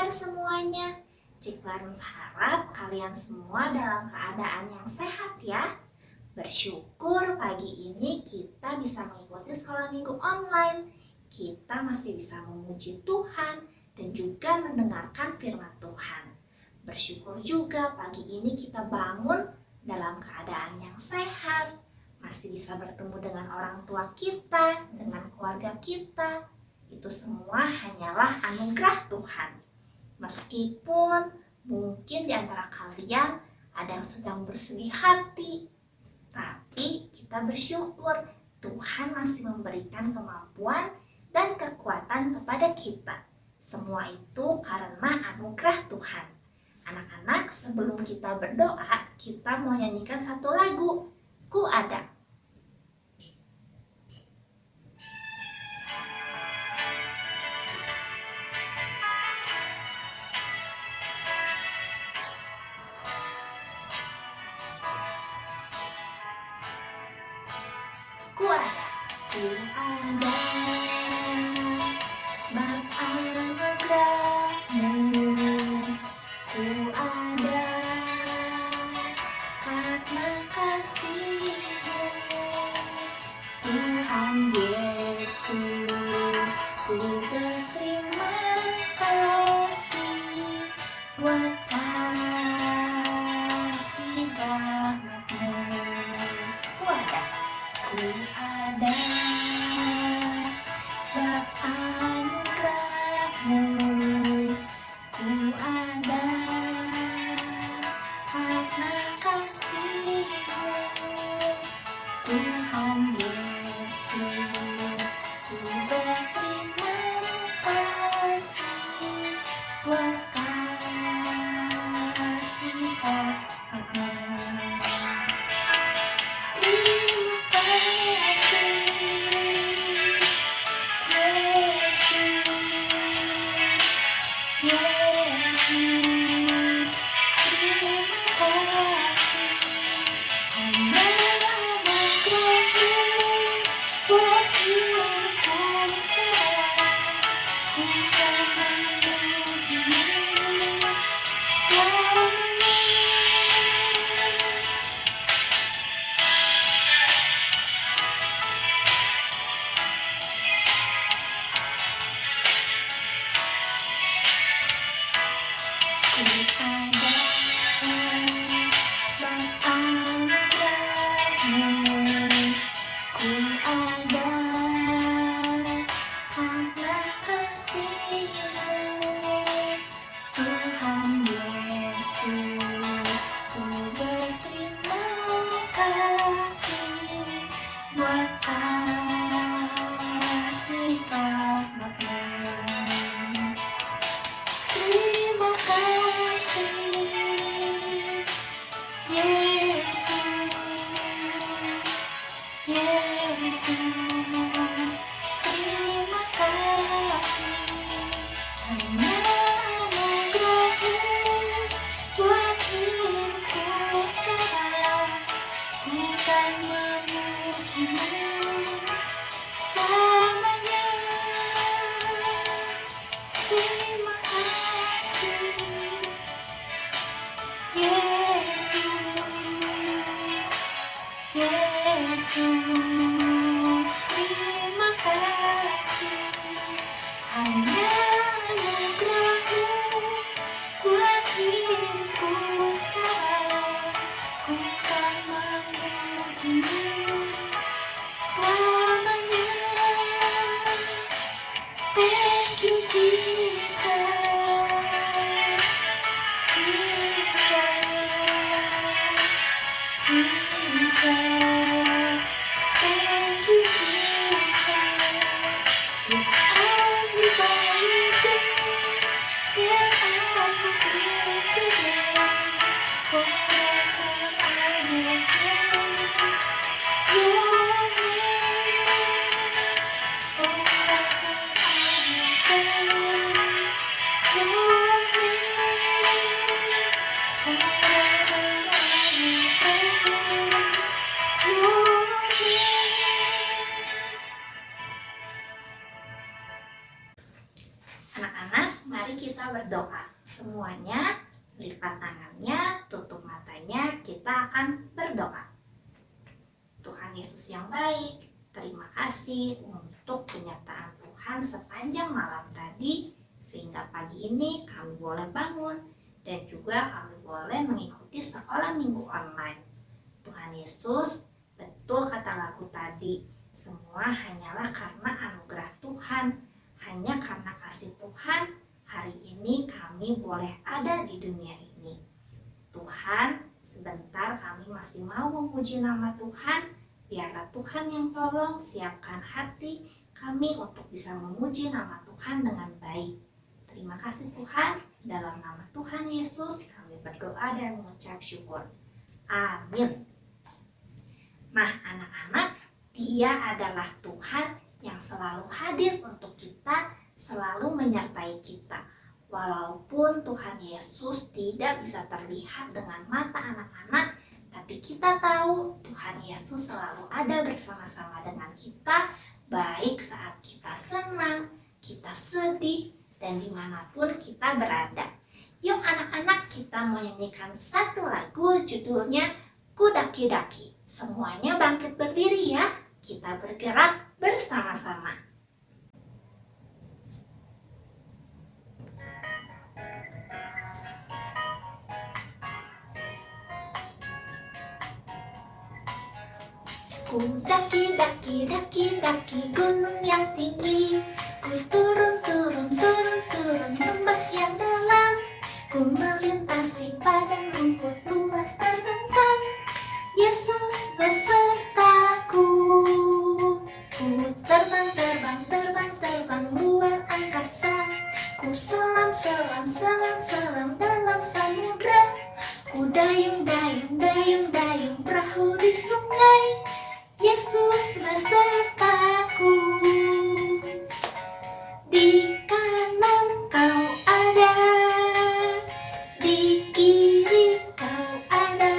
kabar semuanya? Ciklarus harap kalian semua dalam keadaan yang sehat ya. Bersyukur pagi ini kita bisa mengikuti sekolah minggu online. Kita masih bisa memuji Tuhan dan juga mendengarkan firman Tuhan. Bersyukur juga pagi ini kita bangun dalam keadaan yang sehat. Masih bisa bertemu dengan orang tua kita, dengan keluarga kita. Itu semua hanyalah anugerah Tuhan. Meskipun mungkin di antara kalian ada yang sedang bersedih hati, tapi kita bersyukur Tuhan masih memberikan kemampuan dan kekuatan kepada kita. Semua itu karena anugerah Tuhan. Anak-anak, sebelum kita berdoa, kita mau nyanyikan satu lagu, Ku Ada. Ku ada, sebab anugerah-Mu. Ku ada karena kasih-Mu. Tuhan Yesus, ku berterima kasih buat kasih rahmat-Mu. Ku ada sebab anugerah-Mu. Ku ada karena kasih-Mu. Tuhan Yesus, ku berterima kasih buat kasih rahmat-Mu. Anak-anak, mari kita berdoa. kita. Semuanya lipat tangannya, tutup matanya, kita akan berdoa. Tuhan Yesus yang baik, terima kasih untuk penyertaan Tuhan sepanjang malam tadi, sehingga pagi ini kami boleh bangun dan juga kami boleh mengikuti sekolah minggu online. Tuhan Yesus, betul kata lagu tadi, semua hanyalah karena anugerah Tuhan, hanya karena kasih Tuhan, hari ini kami boleh ada di dunia ini. Tuhan, sebentar kami masih mau memuji nama Tuhan, biarlah Tuhan yang tolong siapkan hati kami untuk bisa memuji nama Tuhan dengan baik. Terima kasih Tuhan, dalam nama Tuhan Yesus kami berdoa dan mengucap syukur. Amin. Nah anak-anak, Dia adalah Tuhan yang selalu hadir untuk kita, selalu menyertai kita. Walaupun Tuhan Yesus tidak bisa terlihat dengan mata anak-anak, tapi kita tahu Tuhan Yesus selalu ada bersama-sama dengan kita, baik saat kita senang, kita sedih, dan dimanapun kita berada. Yuk anak-anak, kita mau nyanyikan satu lagu judulnya Ku Daki-Daki. Semuanya bangkit berdiri ya, kita bergerak bersama-sama. Ku daki-daki, daki-daki gunung yang tinggi, ku turun-turun, turun-turun lembah yang dalam, ku melintasi padang rumput luas terbentang, Yesus besertaku. Ku terbang-terbang, terbang-terbang luar angkasa, ku selam-selam, selam-selam dalam samudra, ku dayung-dayung, dayung-dayung perahu di sungai, Yesus besertaku. Di kanan kau ada, di kiri kau ada,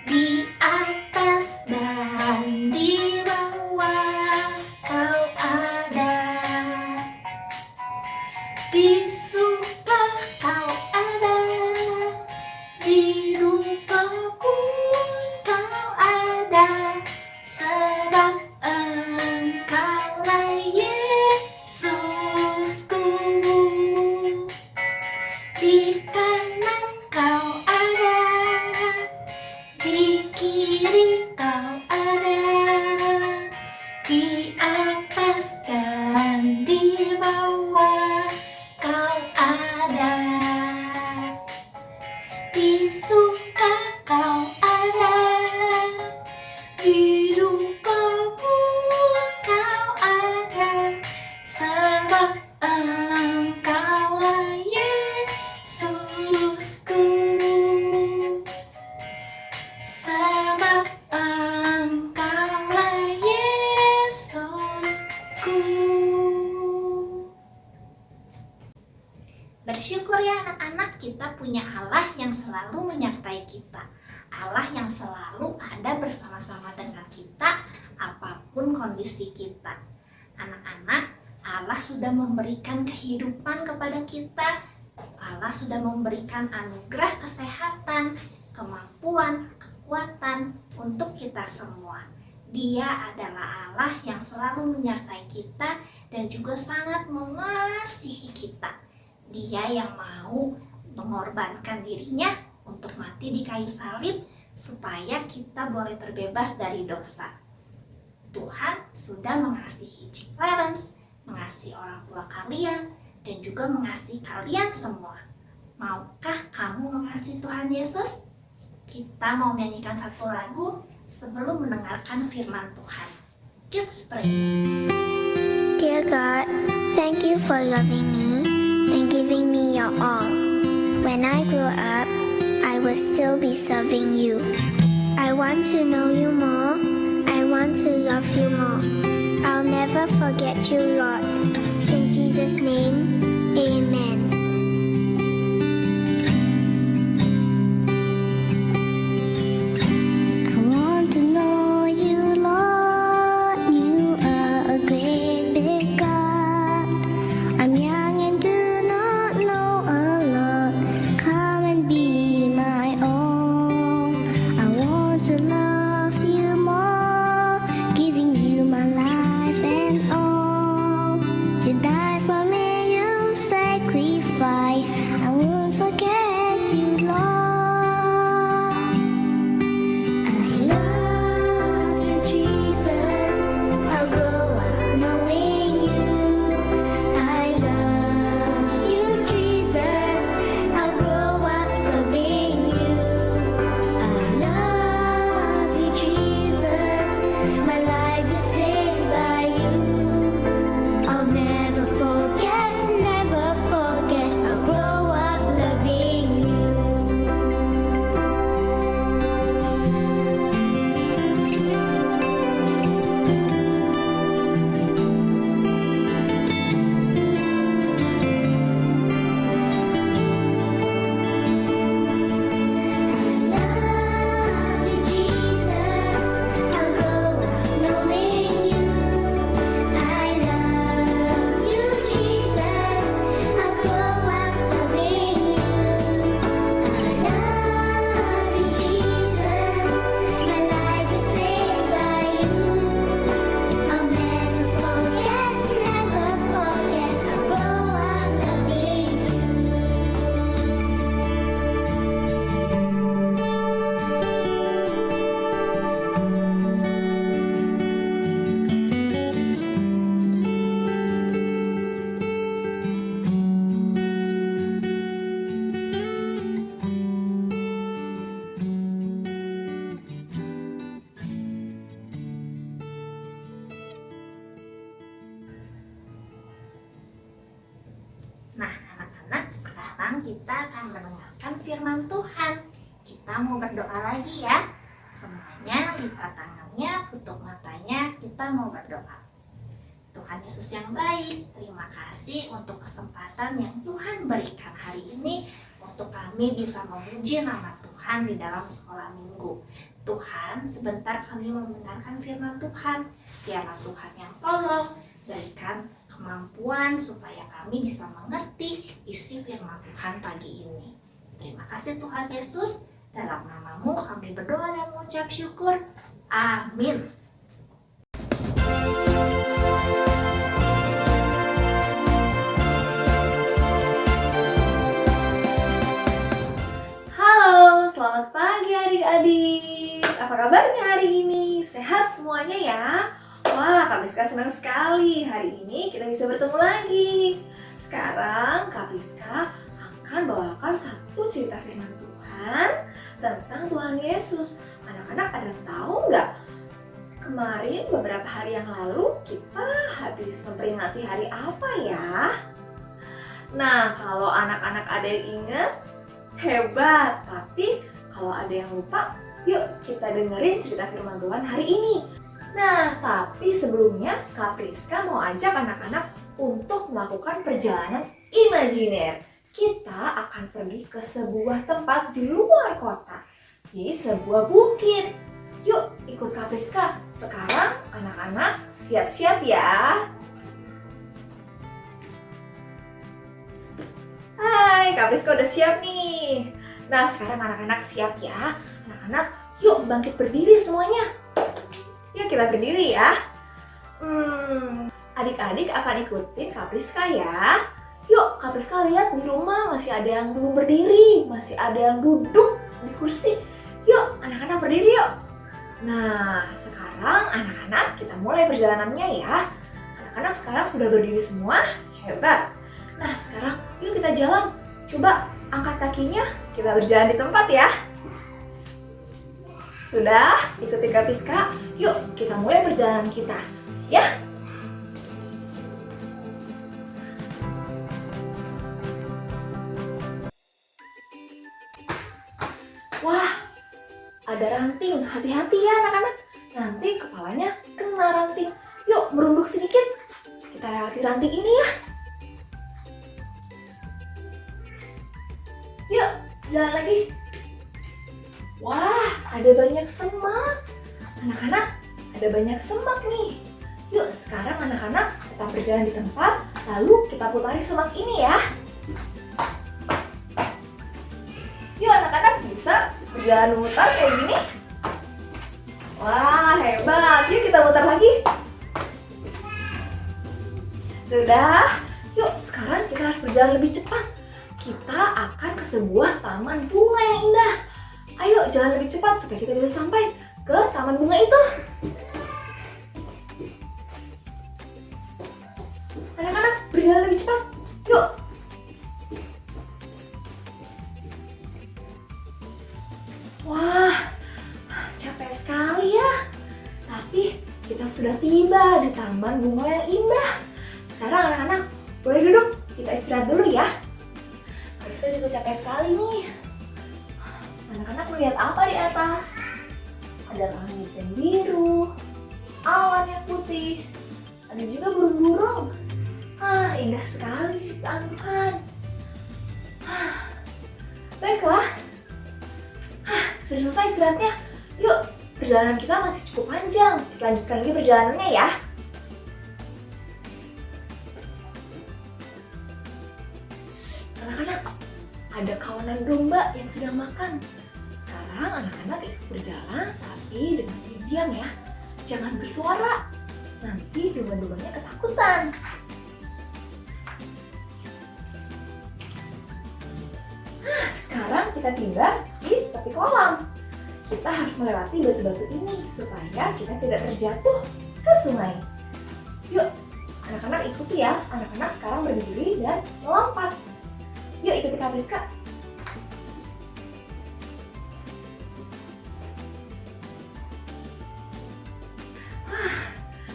di atas dan di bawah kau ada, di surga kau ada, di duka pun kau ada, sebab Engkaulah Yesusku. Di kanan kau ada, di kiri kau ada, di atas dan di bawah kau ada, di suka kau ada, di duka pun kau ada, sebab Engkaulah Yesusku. Sebab Engkaulah Yesusku. Bersyukur ya anak-anak, kita punya Allah yang selalu menyertai kita, Allah yang selalu ada bersama-sama dengan kita apapun kondisi kita. Anak-anak, Allah sudah memberikan kehidupan kepada kita, Allah sudah memberikan anugerah kesehatan, kemampuan, kekuatan untuk kita semua. Dia adalah Allah yang selalu menyertai kita dan juga sangat mengasihi kita. Dia yang mau mengorbankan dirinya untuk mati di kayu salib supaya kita boleh terbebas dari dosa. Tuhan sudah mengasihi Ciklarens, mengasihi orang tua kalian, dan juga mengasihi kalian semua. Maukah kamu mengasihi Tuhan Yesus? Kita mau menyanyikan satu lagu sebelum mendengarkan firman Tuhan. Kids pray. Dear God, thank you for loving me and giving me your all. When I grow up, I will still be serving you. I want to know you more. I want to love you more. I'll never forget you, Lord. In Jesus' name, amen. I want to know you, Lord. You are a great big God. I'm young and do not know sekarang kita akan mendengarkan firman Tuhan. Kita mau berdoa lagi ya. Semuanya lipat tangannya, tutup matanya, kita mau berdoa. Tuhan Yesus yang baik, terima kasih untuk kesempatan yang Tuhan berikan hari ini untuk kami bisa memuji nama Tuhan di dalam sekolah minggu. Tuhan, sebentar kami membenarkan firman Tuhan. Biarlah Tuhan yang tolong berikan kemampuan supaya kami bisa mengerti isi firman Tuhan pagi ini. Terima kasih Tuhan Yesus. Dalam nama-Mu kami berdoa dan mengucap syukur. Amin. Halo, selamat pagi adik-adik. Apa kabarnya hari ini? Sehat semuanya ya? Wah, Kak Priska senang sekali. Hari ini kita bisa bertemu lagi. Sekarang Kak Priska akan bawakan satu cerita firman Tuhan tentang Tuhan Yesus. Anak-anak ada yang tahu nggak? Kemarin beberapa hari yang lalu kita habis memperingati hari apa ya? Nah, kalau anak-anak ada yang ingat, hebat. Tapi kalau ada yang lupa, yuk kita dengerin cerita firman Tuhan hari ini. Nah, tapi sebelumnya Kak Priska mau ajak anak-anak untuk melakukan perjalanan imajiner. Kita akan pergi ke sebuah tempat di luar kota, di sebuah bukit. Yuk ikut Kak Priska. Sekarang anak-anak siap-siap ya. Hai, Kak Priska udah siap nih. Nah, sekarang anak-anak siap ya. Anak-anak, yuk bangkit berdiri semuanya. Yuk kita berdiri ya. Adik-adik akan ikutin Kak Priska ya. Yuk, Kak Priska lihat di rumah masih ada yang belum berdiri, masih ada yang duduk di kursi. Yuk, anak-anak berdiri yuk. Nah, sekarang anak-anak kita mulai perjalanannya ya. Anak-anak sekarang sudah berdiri semua, hebat. Nah, sekarang yuk kita jalan. Coba angkat kakinya, kita berjalan di tempat ya. Sudah, ikuti Kak Priska. Yuk, kita mulai perjalanan kita, ya. Wah, ada ranting. Hati-hati ya anak-anak. Nanti kepalanya kena ranting. Yuk, merunduk sedikit. Kita lewati ranting ini ya. Yuk, jalan lagi. Wah, ada banyak semak. Anak-anak, ada banyak semak nih. Yuk, sekarang anak-anak tetap berjalan di tempat, lalu kita putari semak ini ya. Yuk, anak-anak bisa berjalan mutar kayak gini. Wah, hebat. Yuk kita mutar lagi. Sudah. Yuk, sekarang kita harus berjalan lebih cepat. Kita akan ke sebuah taman bunga yang indah. Ayo jalan lebih cepat supaya kita bisa sampai ke taman bunga itu. Anak-anak berjalan lebih cepat. Yuk. Wah, capek sekali ya. Tapi kita sudah tiba di taman bunga yang indah. Sekarang anak-anak boleh duduk. Kita istirahat dulu ya. Saya juga capek sekali nih. Anak-anak melihat apa di atas? Ada langit yang biru, awan yang putih, ada juga burung-burung. Indah sekali ciptaan Tuhan. Baiklah. Sudah selesai istirahatnya. Yuk, perjalanan kita masih cukup panjang. Kita lanjutkan lagi perjalanannya ya. Anak-anak, ada kawanan domba yang sedang makan. Sekarang anak-anak ikut berjalan, tapi dengan diam ya. Jangan bersuara, nanti domba-dombanya ketakutan. Sekarang kita tiba di tepi kolam. Kita harus melewati batu-batu ini supaya kita tidak terjatuh ke sungai. Yuk, anak-anak ikuti ya. Anak-anak sekarang berdiri dan melompat. Yuk ikuti Kak Priska.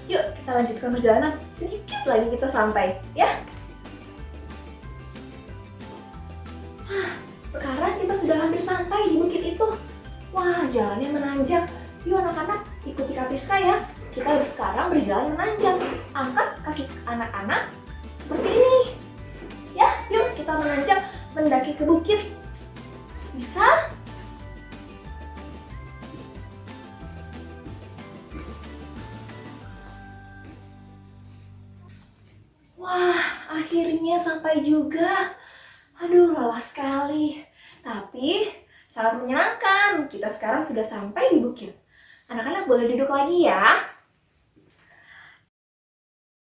Yuk kita lanjutkan perjalanan. Sedikit lagi kita sampai ya. sudah hampir sampai di bukit itu. Wah, jalannya menanjak. Yuk anak-anak, ikuti Kak Priska ya. Kita sekarang berjalan menanjak. Angkat kaki anak-anak seperti ini. Ya, yuk kita menanjak mendaki ke bukit. Bisa? Wah, akhirnya sampai juga. Aduh, lelah sekali. Tapi sangat menyenangkan. Kita sekarang sudah sampai di bukit. Anak-anak boleh duduk lagi ya.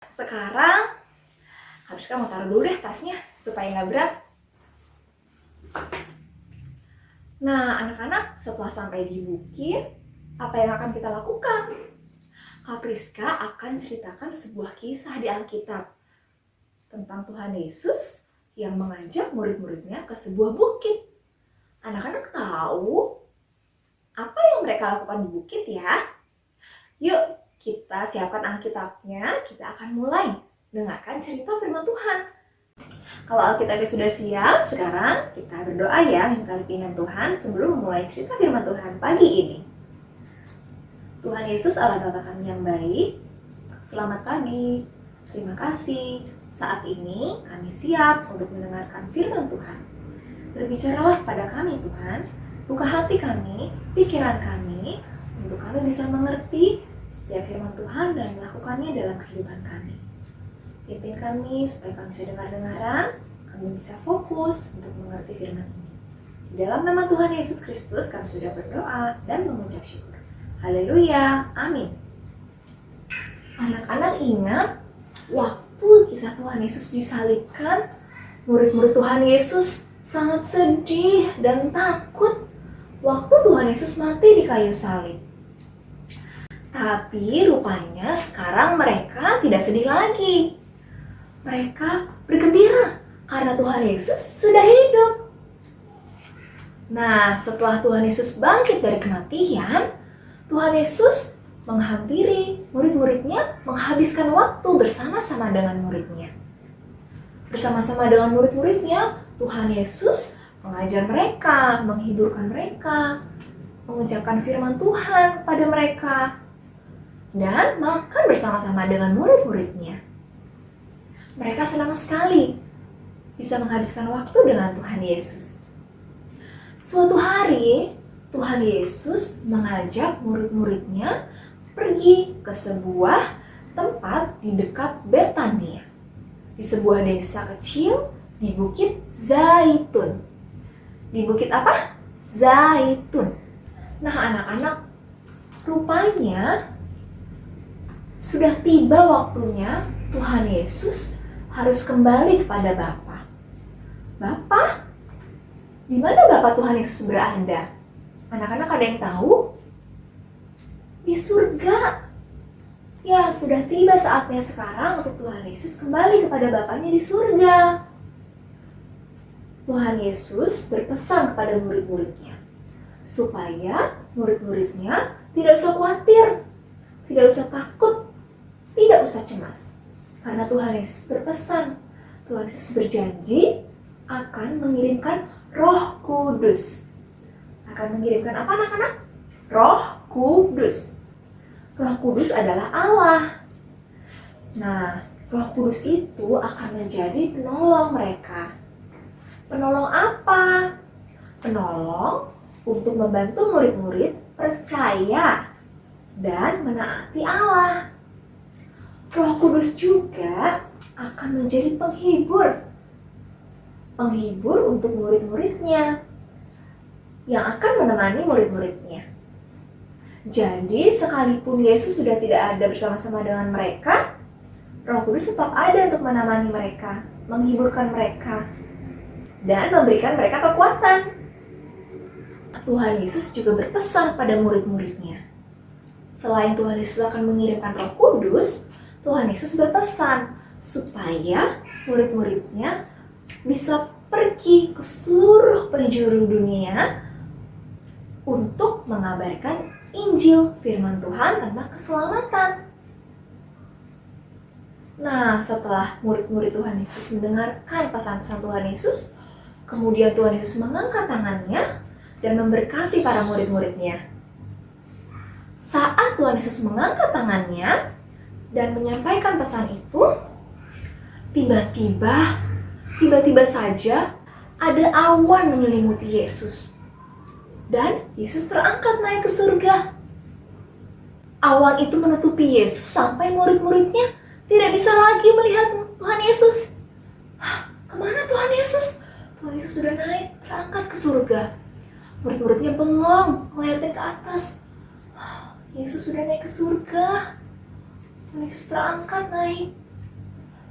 Sekarang, habis kamu taruh dulu deh tasnya supaya nggak berat. Nah, anak-anak setelah sampai di bukit, apa yang akan kita lakukan? Kak Priska akan ceritakan sebuah kisah di Alkitab tentang Tuhan Yesus yang mengajak murid-muridnya ke sebuah bukit. Anak-anak tahu apa yang mereka lakukan di bukit ya? Yuk, kita siapkan Alkitabnya, kita akan mulai dengarkan cerita firman Tuhan. Kalau Alkitabnya sudah siap, sekarang kita berdoa ya minta pimpinan Tuhan sebelum memulai cerita firman Tuhan pagi ini. Tuhan Yesus Allah Bapa kami yang baik, selamat pagi, terima kasih. Saat ini kami siap untuk mendengarkan firman Tuhan. Berbicaralah pada kami Tuhan, buka hati kami, pikiran kami, untuk kami bisa mengerti setiap firman Tuhan dan melakukannya dalam kehidupan kami. Pimpin kami supaya kami bisa dengar-dengaran, kami bisa fokus untuk mengerti firman ini. Di dalam nama Tuhan Yesus Kristus kami sudah berdoa dan mengucap syukur. Haleluya, amin. Anak-anak ingat waktu kisah Tuhan Yesus disalibkan, murid-murid Tuhan Yesus sangat sedih dan takut waktu Tuhan Yesus mati di kayu salib. Tapi rupanya sekarang mereka tidak sedih lagi. Mereka bergembira karena Tuhan Yesus sudah hidup. Nah, setelah Tuhan Yesus bangkit dari kematian, Tuhan Yesus menghampiri murid-muridnya menghabiskan waktu bersama-sama dengan muridnya. Bersama-sama dengan murid-muridnya, Tuhan Yesus mengajar mereka, menghiburkan mereka, mengucapkan firman Tuhan pada mereka, dan makan bersama-sama dengan murid-muridnya. Mereka senang sekali bisa menghabiskan waktu dengan Tuhan Yesus. Suatu hari, Tuhan Yesus mengajak murid-muridnya pergi ke sebuah tempat di dekat Betania, di sebuah desa kecil di Bukit Zaitun. Di bukit apa? Zaitun. Nah, anak-anak, rupanya sudah tiba waktunya Tuhan Yesus harus kembali kepada Bapa. Bapa? Di mana Bapa Tuhan Yesus berada? Anak-anak ada yang tahu? Di surga. Ya, sudah tiba saatnya sekarang untuk Tuhan Yesus kembali kepada Bapanya di surga. Tuhan Yesus berpesan kepada murid-muridnya supaya murid-muridnya tidak usah khawatir, tidak usah takut, tidak usah cemas. Karena Tuhan Yesus berpesan, Tuhan Yesus berjanji akan mengirimkan Roh Kudus. Akan mengirimkan apa anak-anak? Roh Kudus. Roh Kudus adalah Allah. Nah, Roh Kudus itu akan menjadi penolong mereka. Penolong apa? Penolong untuk membantu murid-murid percaya dan menaati Allah. Roh Kudus juga akan menjadi penghibur. Penghibur untuk murid-muridnya yang akan menemani murid-muridnya. Jadi sekalipun Yesus sudah tidak ada bersama-sama dengan mereka, Roh Kudus tetap ada untuk menemani mereka, menghiburkan mereka, dan memberikan mereka kekuatan. Tuhan Yesus juga berpesan pada murid-muridnya. Selain Tuhan Yesus akan mengirimkan Roh Kudus, Tuhan Yesus berpesan supaya murid-muridnya bisa pergi ke seluruh penjuru dunia untuk mengabarkan Injil firman Tuhan tentang keselamatan. Nah, setelah murid-murid Tuhan Yesus mendengarkan pesan-pesan Tuhan Yesus, kemudian Tuhan Yesus mengangkat tangannya dan memberkati para murid-muridnya. Saat Tuhan Yesus mengangkat tangannya dan menyampaikan pesan itu, tiba-tiba saja ada awan menyelimuti Yesus. Dan Yesus terangkat naik ke surga. Awan itu menutupi Yesus sampai murid-muridnya tidak bisa lagi melihat Tuhan Yesus. Kemana Tuhan Yesus? Tuhan Yesus sudah naik, terangkat ke surga. Murid-muridnya bengong, melihatnya ke atas. Yesus sudah naik ke surga. Tuhan Yesus terangkat naik.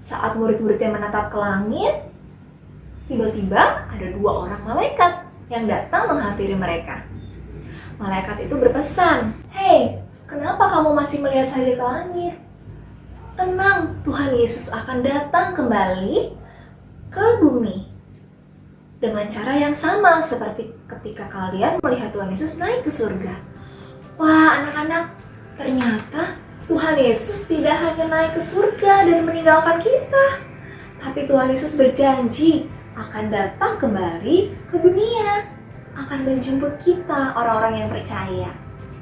Saat murid-muridnya menatap ke langit, tiba-tiba ada 2 orang malaikat yang datang menghampiri mereka. Malaikat itu berpesan, "Hei, kenapa kamu masih melihat saja ke langit? Tenang, Tuhan Yesus akan datang kembali ke bumi dengan cara yang sama seperti ketika kalian melihat Tuhan Yesus naik ke surga." Wah, anak-anak, ternyata Tuhan Yesus tidak hanya naik ke surga dan meninggalkan kita, tapi Tuhan Yesus berjanji akan datang kembali ke dunia, akan menjemput kita, orang-orang yang percaya.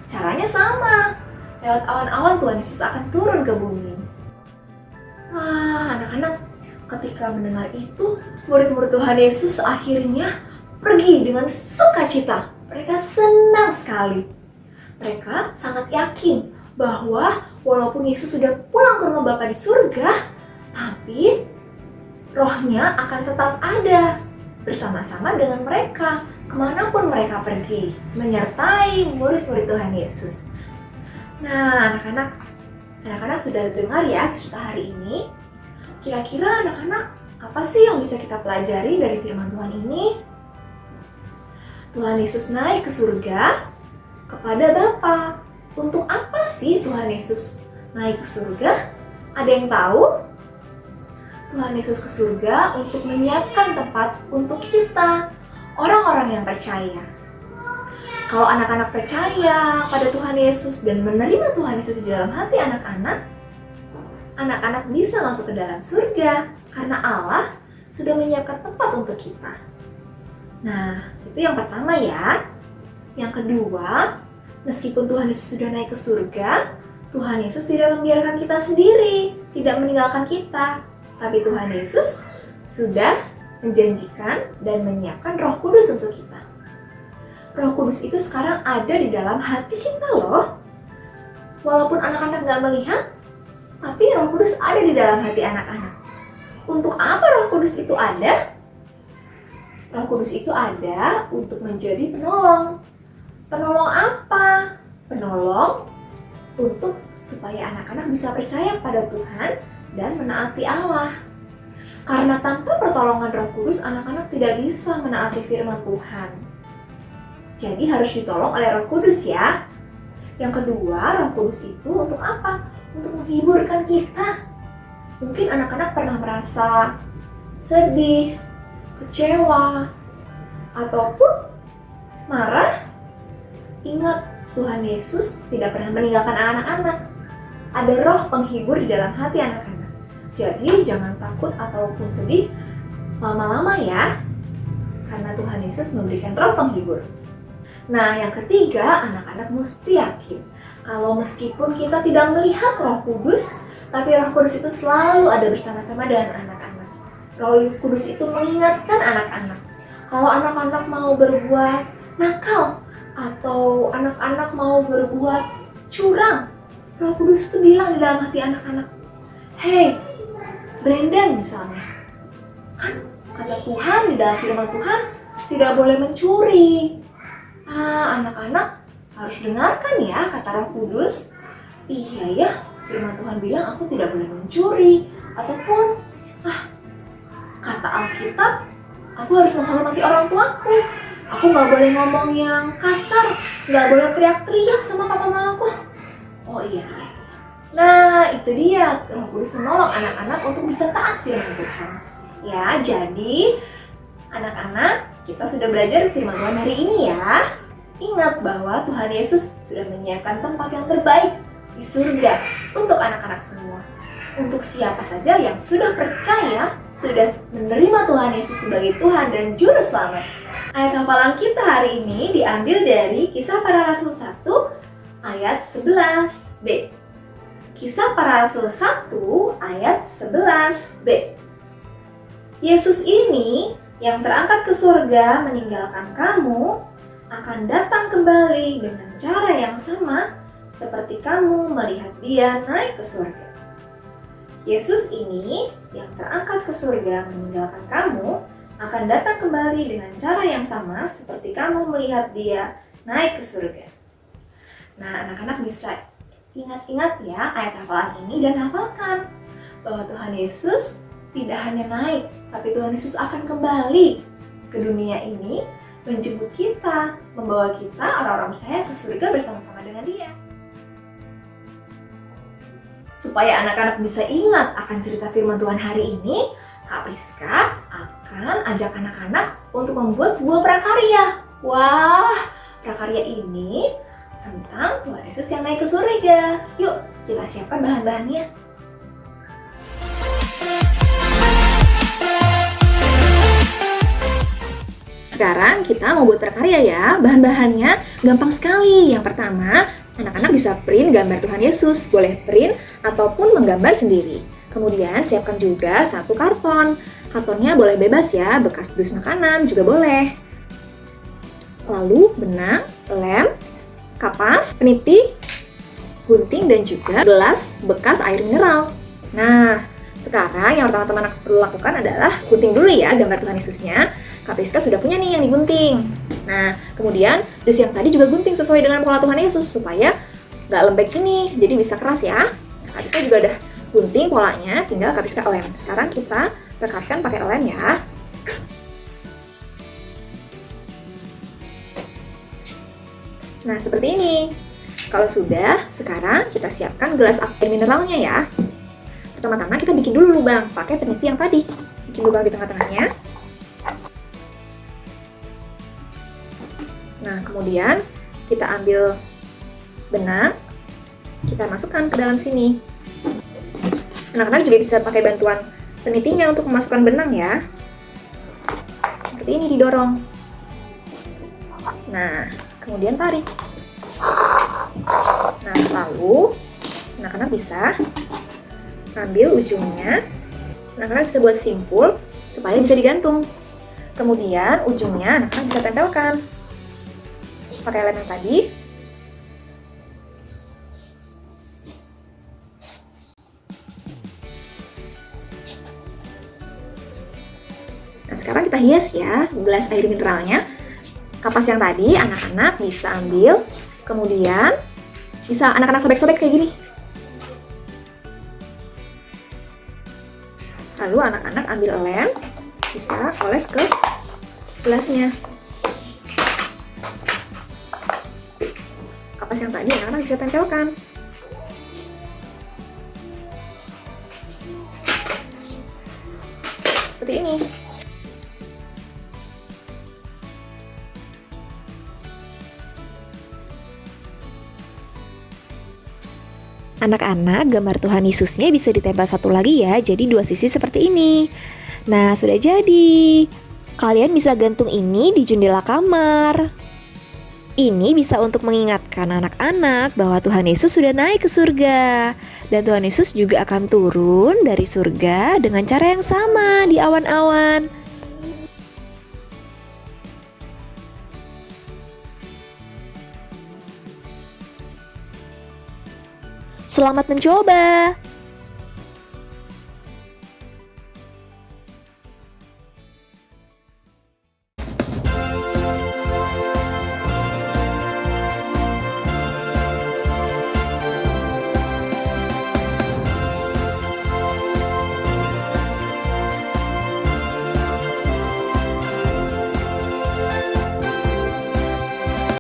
Caranya sama, lewat awan-awan Tuhan Yesus akan turun ke bumi. Wah, anak-anak, ketika mendengar itu, murid-murid Tuhan Yesus akhirnya pergi dengan sukacita. Mereka senang sekali. Mereka sangat yakin bahwa walaupun Yesus sudah pulang ke rumah Bapa di surga, tapi Rohnya akan tetap ada bersama-sama dengan mereka kemanapun mereka pergi, menyertai murid-murid Tuhan Yesus. Nah, anak-anak sudah dengar ya cerita hari ini. Kira-kira anak-anak, apa sih yang bisa kita pelajari dari firman Tuhan ini? Tuhan Yesus naik ke surga kepada Bapa. Untuk apa sih Tuhan Yesus naik ke surga? Ada yang tahu? Tuhan Yesus ke surga untuk menyiapkan tempat untuk kita, orang-orang yang percaya. Kalau anak-anak percaya pada Tuhan Yesus dan menerima Tuhan Yesus di dalam hati anak-anak bisa masuk ke dalam surga karena Allah sudah menyiapkan tempat untuk kita. Nah, itu yang pertama ya. Yang kedua, meskipun Tuhan Yesus sudah naik ke surga, Tuhan Yesus tidak membiarkan kita sendiri, tidak meninggalkan kita. Tapi Tuhan Yesus sudah menjanjikan dan menyiapkan Roh Kudus untuk kita. Roh Kudus itu sekarang ada di dalam hati kita loh. Walaupun anak-anak nggak melihat, tapi Roh Kudus ada di dalam hati anak-anak. Untuk apa Roh Kudus itu ada? Roh Kudus itu ada untuk menjadi penolong. Penolong apa? Penolong untuk supaya anak-anak bisa percaya pada Tuhan dan menaati Allah. Karena tanpa pertolongan Roh Kudus, anak-anak tidak bisa menaati firman Tuhan. Jadi harus ditolong oleh Roh Kudus ya. Yang kedua, Roh Kudus itu untuk apa? Untuk menghiburkan kita. Mungkin anak-anak pernah merasa sedih, kecewa, ataupun marah. Ingat, Tuhan Yesus tidak pernah meninggalkan anak-anak. Ada roh penghibur di dalam hati anak-anak. Jadi jangan takut ataupun sedih lama-lama ya, karena Tuhan Yesus memberikan roh penghibur. Nah, yang ketiga, anak-anak mesti yakin kalau meskipun kita tidak melihat Roh Kudus, tapi Roh Kudus itu selalu ada bersama-sama dengan anak-anak. Roh Kudus itu mengingatkan anak-anak. Kalau anak-anak mau berbuat nakal atau anak-anak mau berbuat curang, Roh Kudus itu bilang di dalam hati anak-anak, "Hei, Brandon misalnya, kan kata Tuhan di dalam firman Tuhan tidak boleh mencuri." Anak-anak harus dengarkan ya kata Roh Kudus. Iya ya, firman Tuhan bilang aku tidak boleh mencuri. Ataupun, kata Alkitab, aku harus menghormati orang tuaku. Aku gak boleh ngomong yang kasar, gak boleh teriak-teriak sama papa mamaku. Oh iya. Nah, itu dia Roh Kudus menolong anak-anak untuk bisa taat firman Tuhan. Ya, jadi anak-anak, kita sudah belajar firman Tuhan hari ini ya. Ingat bahwa Tuhan Yesus sudah menyiapkan tempat yang terbaik di surga untuk anak-anak semua. Untuk siapa saja yang sudah percaya, sudah menerima Tuhan Yesus sebagai Tuhan dan Juru Selamat. Ayat hafalan kita hari ini diambil dari Kisah Para Rasul 1 ayat 11b. Kisah Para Rasul 1 ayat 11b. Yesus ini yang terangkat ke surga meninggalkan kamu akan datang kembali dengan cara yang sama seperti kamu melihat dia naik ke surga. Yesus ini yang terangkat ke surga meninggalkan kamu akan datang kembali dengan cara yang sama seperti kamu melihat dia naik ke surga. Nah, anak-anak bisa ingat-ingat ya ayat hafalan ini dan hafalkan bahwa Tuhan Yesus tidak hanya naik, tapi Tuhan Yesus akan kembali ke dunia ini menjemput kita, membawa kita orang-orang percaya ke surga bersama-sama dengan dia. Supaya anak-anak bisa ingat akan cerita firman Tuhan hari ini, Kak Priska akan ajak anak-anak untuk membuat sebuah prakarya. Wah, prakarya ini tentang Tuhan Yesus yang naik ke surga. Yuk, kita siapkan bahan-bahannya. Sekarang kita mau buat prakarya ya. Bahan-bahannya gampang sekali. Yang pertama, anak-anak bisa print gambar Tuhan Yesus. Boleh print ataupun menggambar sendiri. Kemudian siapkan juga satu karton. Kartonnya boleh bebas ya, bekas dus makanan juga boleh. Lalu benang, lem, kapas, peniti, gunting, dan juga gelas bekas air mineral. Nah, sekarang yang pertama teman-teman perlu lakukan adalah gunting dulu ya gambar Tuhan Yesusnya. Kak Priska sudah punya nih yang digunting. Nah, kemudian dus yang tadi juga gunting sesuai dengan pola Tuhan Yesus supaya nggak lembek gini, jadi bisa keras ya. Nah, Kak Priska juga udah gunting polanya, tinggal Kak Priska lem. Sekarang kita rekatkan pakai lem ya. Nah, seperti ini. Kalau sudah, sekarang kita siapkan gelas air mineralnya ya. Pertama-tama kita bikin dulu lubang pakai peniti yang tadi. Bikin lubang di tengah-tengahnya. Nah, kemudian kita ambil benang, kita masukkan ke dalam sini. Anak-anak juga bisa pakai bantuan penitinya untuk memasukkan benang ya. Seperti ini didorong. Nah, kemudian tarik. Nah, lalu anak-anak bisa ambil ujungnya. Anak-anak bisa buat simpul supaya bisa digantung. Kemudian ujungnya anak-anak bisa tempelkan pakai lem yang tadi. Nah, sekarang kita hias ya gelas air mineralnya. Kapas yang tadi anak-anak bisa ambil, kemudian bisa anak-anak sobek-sobek kayak gini. Lalu anak-anak ambil lem, bisa oles ke gelasnya. Kapas yang tadi anak-anak bisa tempelkan. Seperti ini. Anak-anak, gambar Tuhan Yesusnya bisa ditempel satu lagi ya, jadi dua sisi seperti ini. Nah, sudah jadi. Kalian bisa gantung ini di jendela kamar. Ini bisa untuk mengingatkan anak-anak bahwa Tuhan Yesus sudah naik ke surga. Dan Tuhan Yesus juga akan turun dari surga dengan cara yang sama di awan-awan. Selamat mencoba!